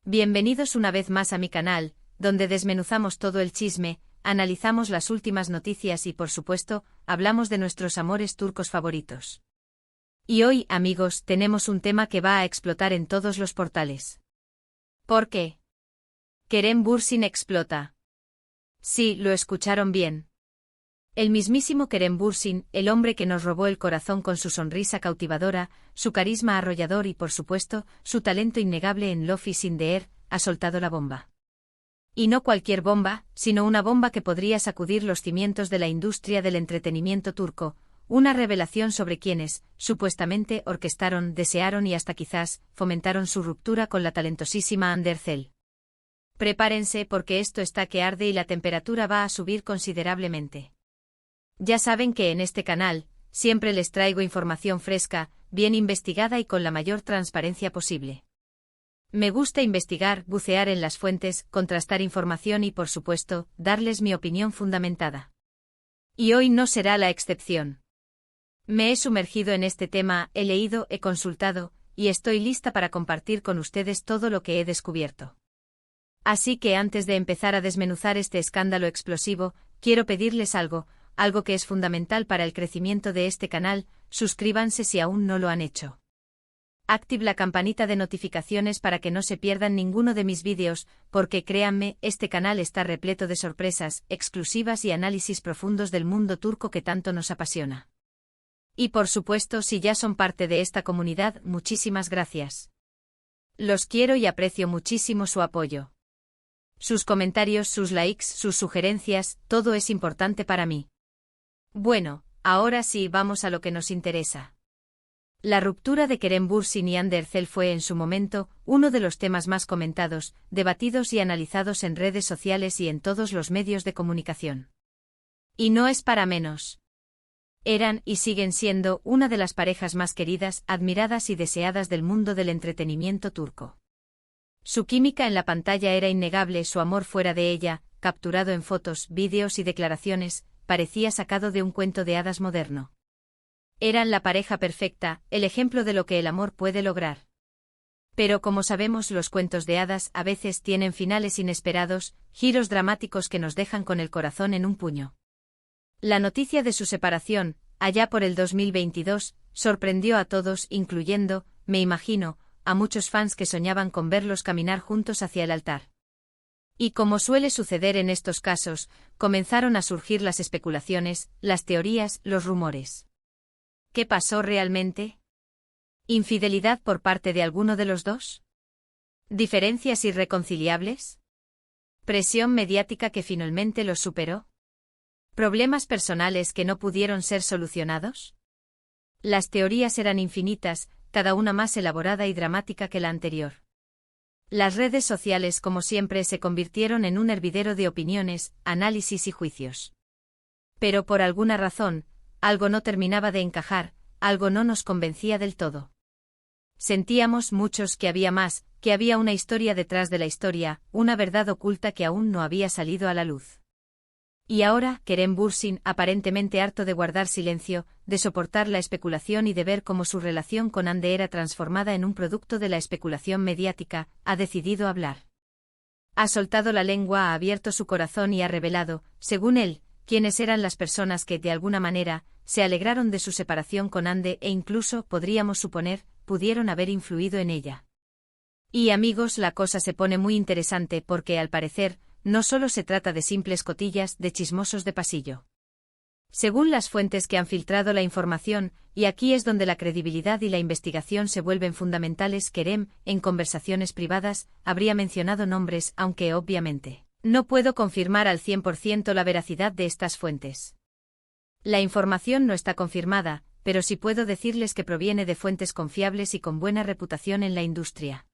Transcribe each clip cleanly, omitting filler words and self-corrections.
Bienvenidos una vez más a mi canal, donde desmenuzamos todo el chisme, analizamos las últimas noticias y por supuesto, hablamos de nuestros amores turcos favoritos. Y hoy, amigos, tenemos un tema que va a explotar en todos los portales. ¿Por qué? Kerem Bürsin explota. Sí, lo escucharon bien. El mismísimo Kerem Bürsin, el hombre que nos robó el corazón con su sonrisa cautivadora, su carisma arrollador y por supuesto, su talento innegable en Love is in the Air, ha soltado la bomba. Y no cualquier bomba, sino una bomba que podría sacudir los cimientos de la industria del entretenimiento turco, una revelación sobre quienes, supuestamente, orquestaron, desearon y hasta quizás, fomentaron su ruptura con la talentosísima Hande Erçel. Prepárense porque esto está que arde y la temperatura va a subir considerablemente. Ya saben que en este canal, siempre les traigo información fresca, bien investigada y con la mayor transparencia posible. Me gusta investigar, bucear en las fuentes, contrastar información y por supuesto, darles mi opinión fundamentada. Y hoy no será la excepción. Me he sumergido en este tema, he leído, he consultado, y estoy lista para compartir con ustedes todo lo que he descubierto. Así que antes de empezar a desmenuzar este escándalo explosivo, quiero pedirles algo que es fundamental para el crecimiento de este canal, suscríbanse si aún no lo han hecho. Active la campanita de notificaciones para que no se pierdan ninguno de mis vídeos, porque créanme, este canal está repleto de sorpresas, exclusivas y análisis profundos del mundo turco que tanto nos apasiona. Y por supuesto, si ya son parte de esta comunidad, muchísimas gracias. Los quiero y aprecio muchísimo su apoyo. Sus comentarios, sus likes, sus sugerencias, todo es importante para mí. Bueno, ahora sí vamos a lo que nos interesa. La ruptura de Kerem Bürsin y Hande Erçel fue en su momento uno de los temas más comentados, debatidos y analizados en redes sociales y en todos los medios de comunicación. Y no es para menos. Eran y siguen siendo una de las parejas más queridas, admiradas y deseadas del mundo del entretenimiento turco. Su química en la pantalla era innegable, su amor fuera de ella, capturado en fotos, vídeos y declaraciones, parecía sacado de un cuento de hadas moderno. Eran la pareja perfecta, el ejemplo de lo que el amor puede lograr. Pero como sabemos, los cuentos de hadas a veces tienen finales inesperados, giros dramáticos que nos dejan con el corazón en un puño. La noticia de su separación, allá por el 2022, sorprendió a todos, incluyendo, me imagino, a muchos fans que soñaban con verlos caminar juntos hacia el altar. Y como suele suceder en estos casos, comenzaron a surgir las especulaciones, las teorías, los rumores. ¿Qué pasó realmente? ¿Infidelidad por parte de alguno de los dos? ¿Diferencias irreconciliables? ¿Presión mediática que finalmente los superó? ¿Problemas personales que no pudieron ser solucionados? Las teorías eran infinitas, cada una más elaborada y dramática que la anterior. Las redes sociales, como siempre, se convirtieron en un hervidero de opiniones, análisis y juicios. Pero por alguna razón, algo no terminaba de encajar, algo no nos convencía del todo. Sentíamos muchos que había más, que había una historia detrás de la historia, una verdad oculta que aún no había salido a la luz. Y ahora, Kerem Bürsin, aparentemente harto de guardar silencio, de soportar la especulación y de ver cómo su relación con Hande era transformada en un producto de la especulación mediática, ha decidido hablar. Ha soltado la lengua, ha abierto su corazón y ha revelado, según él, quiénes eran las personas que, de alguna manera, se alegraron de su separación con Hande e incluso, podríamos suponer, pudieron haber influido en ella. Y amigos, la cosa se pone muy interesante porque, al parecer, no solo se trata de simples cotillas, de chismosos de pasillo. Según las fuentes que han filtrado la información, y aquí es donde la credibilidad y la investigación se vuelven fundamentales, Kerem, en conversaciones privadas, habría mencionado nombres, aunque obviamente, no puedo confirmar al 100% la veracidad de estas fuentes. La información no está confirmada, pero sí puedo decirles que proviene de fuentes confiables y con buena reputación en la industria.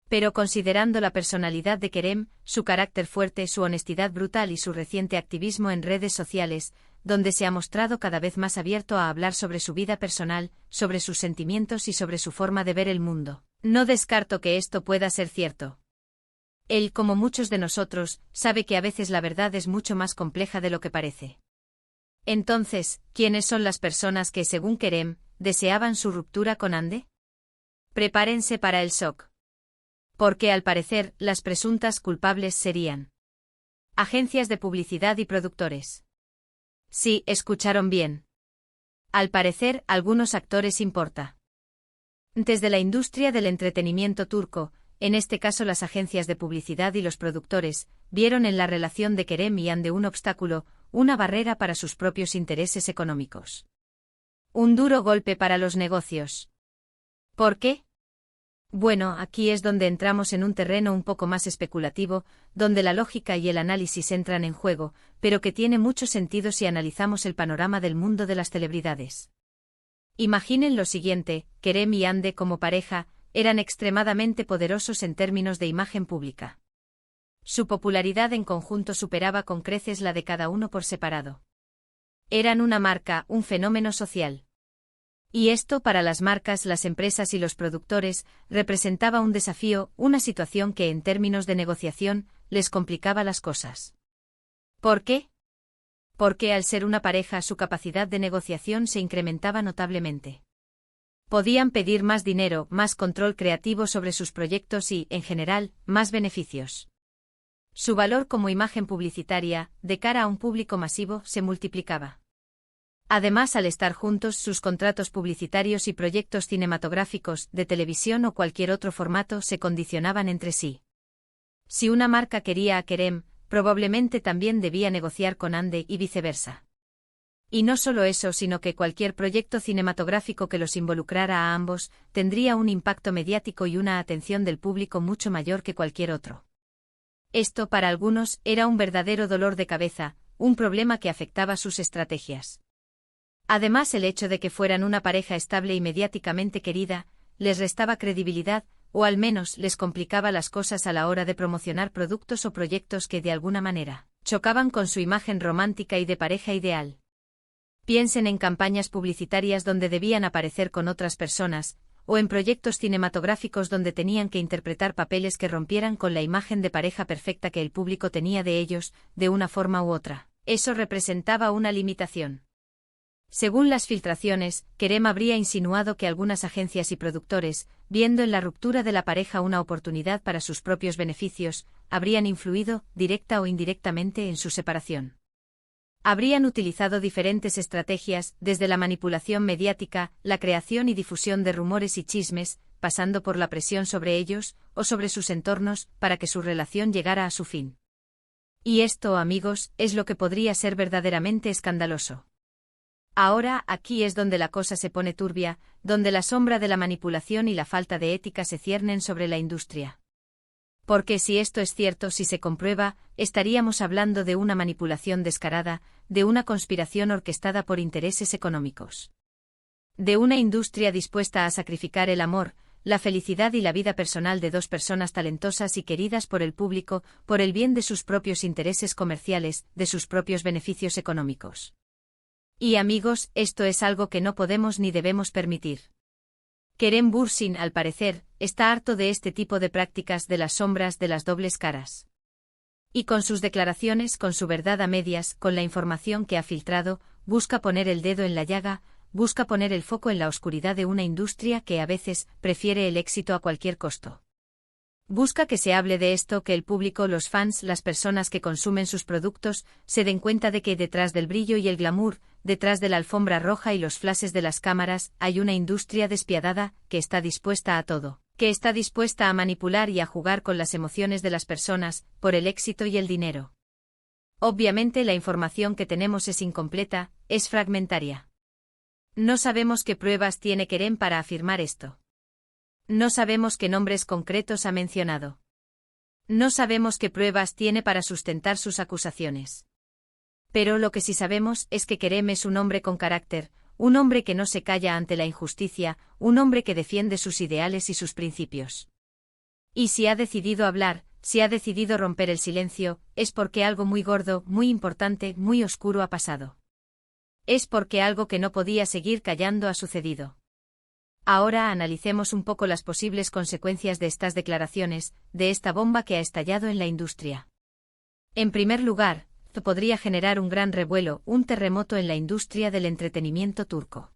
Pero considerando la personalidad de Kerem, su carácter fuerte, su honestidad brutal y su reciente activismo en redes sociales, donde se ha mostrado cada vez más abierto a hablar sobre su vida personal, sobre sus sentimientos y sobre su forma de ver el mundo, no descarto que esto pueda ser cierto. Él, como muchos de nosotros, sabe que a veces la verdad es mucho más compleja de lo que parece. Entonces, ¿quiénes son las personas que, según Kerem, deseaban su ruptura con Hande? Prepárense para el shock. Porque al parecer, las presuntas culpables serían agencias de publicidad y productores. Sí, escucharon bien. Al parecer, algunos actores importa. Desde la industria del entretenimiento turco, en este caso las agencias de publicidad y los productores, vieron en la relación de Kerem y Hande un obstáculo, una barrera para sus propios intereses económicos. Un duro golpe para los negocios. ¿Por qué? Bueno, aquí es donde entramos en un terreno un poco más especulativo, donde la lógica y el análisis entran en juego, pero que tiene mucho sentido si analizamos el panorama del mundo de las celebridades. Imaginen lo siguiente, Kerem y Hande como pareja, eran extremadamente poderosos en términos de imagen pública. Su popularidad en conjunto superaba con creces la de cada uno por separado. Eran una marca, un fenómeno social. Y esto para las marcas, las empresas y los productores, representaba un desafío, una situación que en términos de negociación, les complicaba las cosas. ¿Por qué? Porque al ser una pareja su capacidad de negociación se incrementaba notablemente. Podían pedir más dinero, más control creativo sobre sus proyectos y, en general, más beneficios. Su valor como imagen publicitaria, de cara a un público masivo, se multiplicaba. Además, al estar juntos, sus contratos publicitarios y proyectos cinematográficos, de televisión o cualquier otro formato se condicionaban entre sí. Si una marca quería a Kerem, probablemente también debía negociar con Hande y viceversa. Y no solo eso, sino que cualquier proyecto cinematográfico que los involucrara a ambos, tendría un impacto mediático y una atención del público mucho mayor que cualquier otro. Esto, para algunos, era un verdadero dolor de cabeza, un problema que afectaba sus estrategias. Además, el hecho de que fueran una pareja estable y mediáticamente querida, les restaba credibilidad, o al menos les complicaba las cosas a la hora de promocionar productos o proyectos que de alguna manera chocaban con su imagen romántica y de pareja ideal. Piensen en campañas publicitarias donde debían aparecer con otras personas, o en proyectos cinematográficos donde tenían que interpretar papeles que rompieran con la imagen de pareja perfecta que el público tenía de ellos, de una forma u otra. Eso representaba una limitación. Según las filtraciones, Kerem habría insinuado que algunas agencias y productores, viendo en la ruptura de la pareja una oportunidad para sus propios beneficios, habrían influido, directa o indirectamente, en su separación. Habrían utilizado diferentes estrategias, desde la manipulación mediática, la creación y difusión de rumores y chismes, pasando por la presión sobre ellos, o sobre sus entornos, para que su relación llegara a su fin. Y esto, amigos, es lo que podría ser verdaderamente escandaloso. Ahora, aquí es donde la cosa se pone turbia, donde la sombra de la manipulación y la falta de ética se ciernen sobre la industria. Porque si esto es cierto, si se comprueba, estaríamos hablando de una manipulación descarada, de una conspiración orquestada por intereses económicos. De una industria dispuesta a sacrificar el amor, la felicidad y la vida personal de dos personas talentosas y queridas por el público, por el bien de sus propios intereses comerciales, de sus propios beneficios económicos. Y amigos, esto es algo que no podemos ni debemos permitir. Kerem Bürsin, al parecer, está harto de este tipo de prácticas, de las sombras, de las dobles caras. Y con sus declaraciones, con su verdad a medias, con la información que ha filtrado, busca poner el dedo en la llaga, busca poner el foco en la oscuridad de una industria que a veces prefiere el éxito a cualquier costo. Busca que se hable de esto, que el público, los fans, las personas que consumen sus productos, se den cuenta de que detrás del brillo y el glamour, detrás de la alfombra roja y los flashes de las cámaras, hay una industria despiadada, que está dispuesta a todo, que está dispuesta a manipular y a jugar con las emociones de las personas, por el éxito y el dinero. Obviamente la información que tenemos es incompleta, es fragmentaria. No sabemos qué pruebas tiene Kerem para afirmar esto. No sabemos qué nombres concretos ha mencionado. No sabemos qué pruebas tiene para sustentar sus acusaciones. Pero lo que sí sabemos es que Kerem es un hombre con carácter, un hombre que no se calla ante la injusticia, un hombre que defiende sus ideales y sus principios. Y si ha decidido hablar, si ha decidido romper el silencio, es porque algo muy gordo, muy importante, muy oscuro ha pasado. Es porque algo que no podía seguir callando ha sucedido. Ahora analicemos un poco las posibles consecuencias de estas declaraciones, de esta bomba que ha estallado en la industria. En primer lugar, podría generar un gran revuelo, un terremoto en la industria del entretenimiento turco.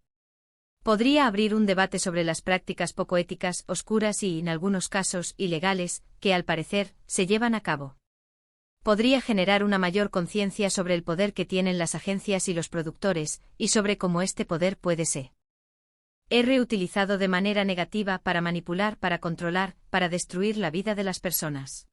Podría abrir un debate sobre las prácticas poco éticas, oscuras y, en algunos casos, ilegales, que, al parecer, se llevan a cabo. Podría generar una mayor conciencia sobre el poder que tienen las agencias y los productores, y sobre cómo este poder puede ser reutilizado de manera negativa para manipular, para controlar, para destruir la vida de las personas.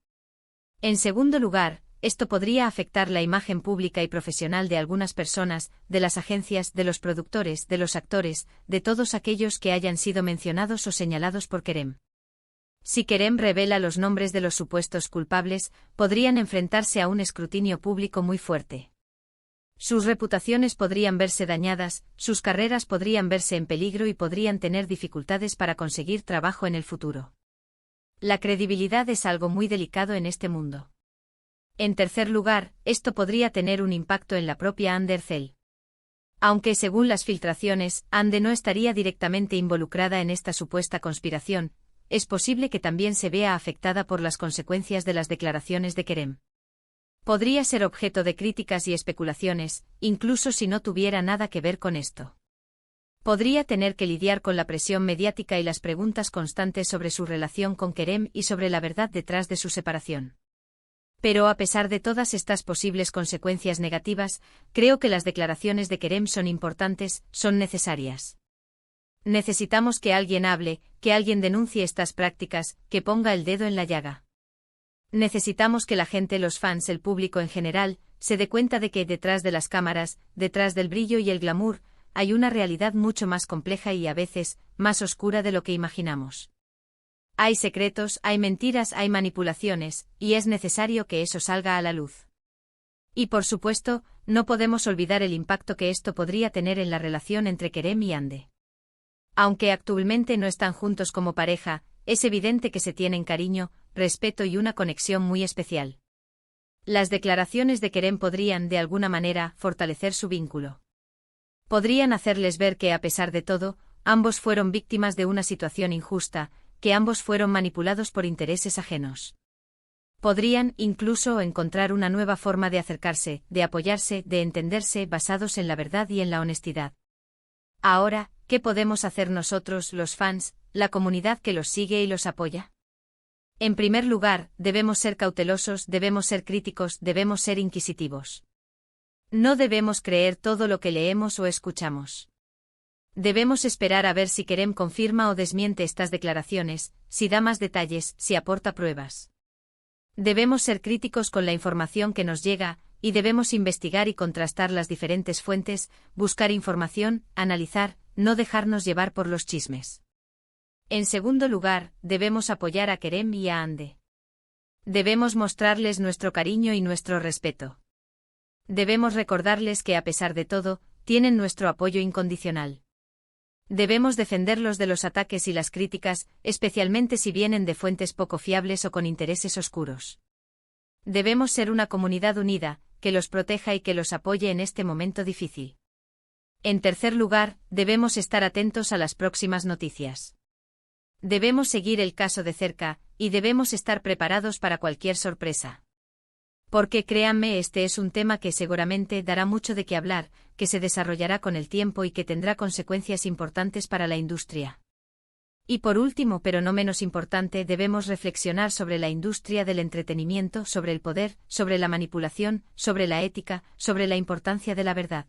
En segundo lugar, esto podría afectar la imagen pública y profesional de algunas personas, de las agencias, de los productores, de los actores, de todos aquellos que hayan sido mencionados o señalados por Kerem. Si Kerem revela los nombres de los supuestos culpables, podrían enfrentarse a un escrutinio público muy fuerte. Sus reputaciones podrían verse dañadas, sus carreras podrían verse en peligro y podrían tener dificultades para conseguir trabajo en el futuro. La credibilidad es algo muy delicado en este mundo. En tercer lugar, esto podría tener un impacto en la propia Andercel. Aunque según las filtraciones, Ande no estaría directamente involucrada en esta supuesta conspiración, es posible que también se vea afectada por las consecuencias de las declaraciones de Kerem. Podría ser objeto de críticas y especulaciones, incluso si no tuviera nada que ver con esto. Podría tener que lidiar con la presión mediática y las preguntas constantes sobre su relación con Kerem y sobre la verdad detrás de su separación. Pero a pesar de todas estas posibles consecuencias negativas, creo que las declaraciones de Kerem son importantes, son necesarias. Necesitamos que alguien hable, que alguien denuncie estas prácticas, que ponga el dedo en la llaga. Necesitamos que la gente, los fans, el público en general, se dé cuenta de que detrás de las cámaras, detrás del brillo y el glamour, hay una realidad mucho más compleja y a veces, más oscura de lo que imaginamos. Hay secretos, hay mentiras, hay manipulaciones, y es necesario que eso salga a la luz. Y por supuesto, no podemos olvidar el impacto que esto podría tener en la relación entre Kerem y Ande. Aunque actualmente no están juntos como pareja, es evidente que se tienen cariño, respeto y una conexión muy especial. Las declaraciones de Kerem podrían, de alguna manera, fortalecer su vínculo. Podrían hacerles ver que, a pesar de todo, ambos fueron víctimas de una situación injusta, que ambos fueron manipulados por intereses ajenos. Podrían, incluso, encontrar una nueva forma de acercarse, de apoyarse, de entenderse, basados en la verdad y en la honestidad. Ahora, ¿qué podemos hacer nosotros, los fans, la comunidad que los sigue y los apoya? En primer lugar, debemos ser cautelosos, debemos ser críticos, debemos ser inquisitivos. No debemos creer todo lo que leemos o escuchamos. Debemos esperar a ver si Kerem confirma o desmiente estas declaraciones, si da más detalles, si aporta pruebas. Debemos ser críticos con la información que nos llega, y debemos investigar y contrastar las diferentes fuentes, buscar información, analizar, no dejarnos llevar por los chismes. En segundo lugar, debemos apoyar a Kerem y a Ande. Debemos mostrarles nuestro cariño y nuestro respeto. Debemos recordarles que, a pesar de todo, tienen nuestro apoyo incondicional. Debemos defenderlos de los ataques y las críticas, especialmente si vienen de fuentes poco fiables o con intereses oscuros. Debemos ser una comunidad unida, que los proteja y que los apoye en este momento difícil. En tercer lugar, debemos estar atentos a las próximas noticias. Debemos seguir el caso de cerca, y debemos estar preparados para cualquier sorpresa. Porque créanme, este es un tema que seguramente dará mucho de qué hablar, que se desarrollará con el tiempo y que tendrá consecuencias importantes para la industria. Y por último, pero no menos importante, debemos reflexionar sobre la industria del entretenimiento, sobre el poder, sobre la manipulación, sobre la ética, sobre la importancia de la verdad.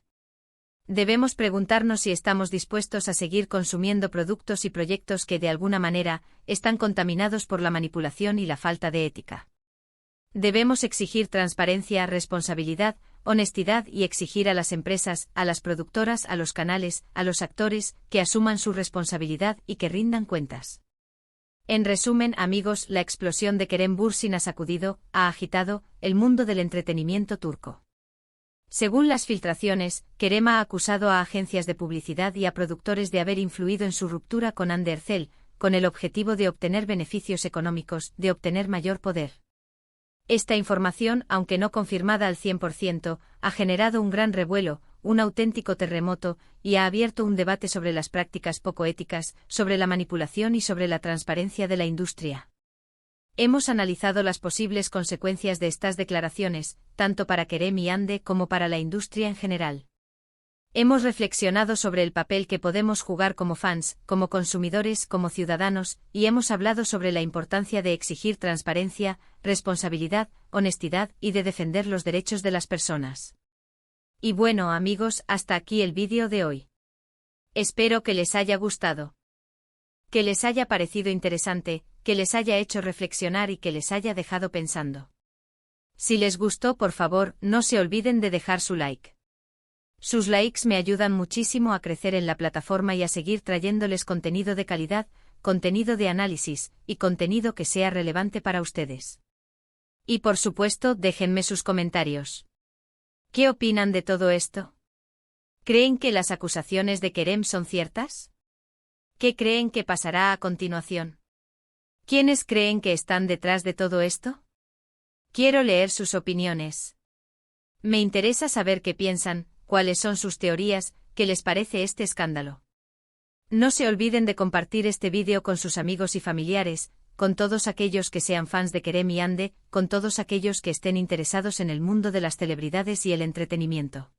Debemos preguntarnos si estamos dispuestos a seguir consumiendo productos y proyectos que, de alguna manera, están contaminados por la manipulación y la falta de ética. Debemos exigir transparencia, responsabilidad, honestidad y exigir a las empresas, a las productoras, a los canales, a los actores, que asuman su responsabilidad y que rindan cuentas. En resumen, amigos, la explosión de Kerem Bürsin ha sacudido, ha agitado, el mundo del entretenimiento turco. Según las filtraciones, Kerem ha acusado a agencias de publicidad y a productores de haber influido en su ruptura con Hande Erçel, con el objetivo de obtener beneficios económicos, de obtener mayor poder. Esta información, aunque no confirmada al 100%, ha generado un gran revuelo, un auténtico terremoto, y ha abierto un debate sobre las prácticas poco éticas, sobre la manipulación y sobre la transparencia de la industria. Hemos analizado las posibles consecuencias de estas declaraciones, tanto para Kerem y Hande como para la industria en general. Hemos reflexionado sobre el papel que podemos jugar como fans, como consumidores, como ciudadanos, y hemos hablado sobre la importancia de exigir transparencia, responsabilidad, honestidad y de defender los derechos de las personas. Y bueno, amigos, hasta aquí el vídeo de hoy. Espero que les haya gustado. Que les haya parecido interesante, que les haya hecho reflexionar y que les haya dejado pensando. Si les gustó, por favor, no se olviden de dejar su like. Sus likes me ayudan muchísimo a crecer en la plataforma y a seguir trayéndoles contenido de calidad, contenido de análisis, y contenido que sea relevante para ustedes. Y por supuesto, déjenme sus comentarios. ¿Qué opinan de todo esto? ¿Creen que las acusaciones de Kerem son ciertas? ¿Qué creen que pasará a continuación? ¿Quiénes creen que están detrás de todo esto? Quiero leer sus opiniones. Me interesa saber qué piensan, cuáles son sus teorías, qué les parece este escándalo. No se olviden de compartir este vídeo con sus amigos y familiares, con todos aquellos que sean fans de Kerem y Hande, con todos aquellos que estén interesados en el mundo de las celebridades y el entretenimiento.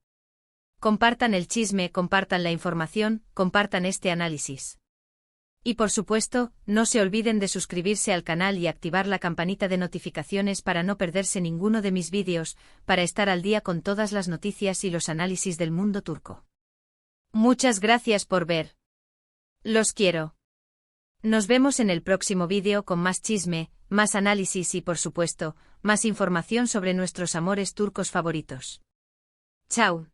Compartan el chisme, compartan la información, compartan este análisis. Y por supuesto, no se olviden de suscribirse al canal y activar la campanita de notificaciones para no perderse ninguno de mis vídeos, para estar al día con todas las noticias y los análisis del mundo turco. Muchas gracias por ver. Los quiero. Nos vemos en el próximo vídeo con más chisme, más análisis y por supuesto, más información sobre nuestros amores turcos favoritos. Chao.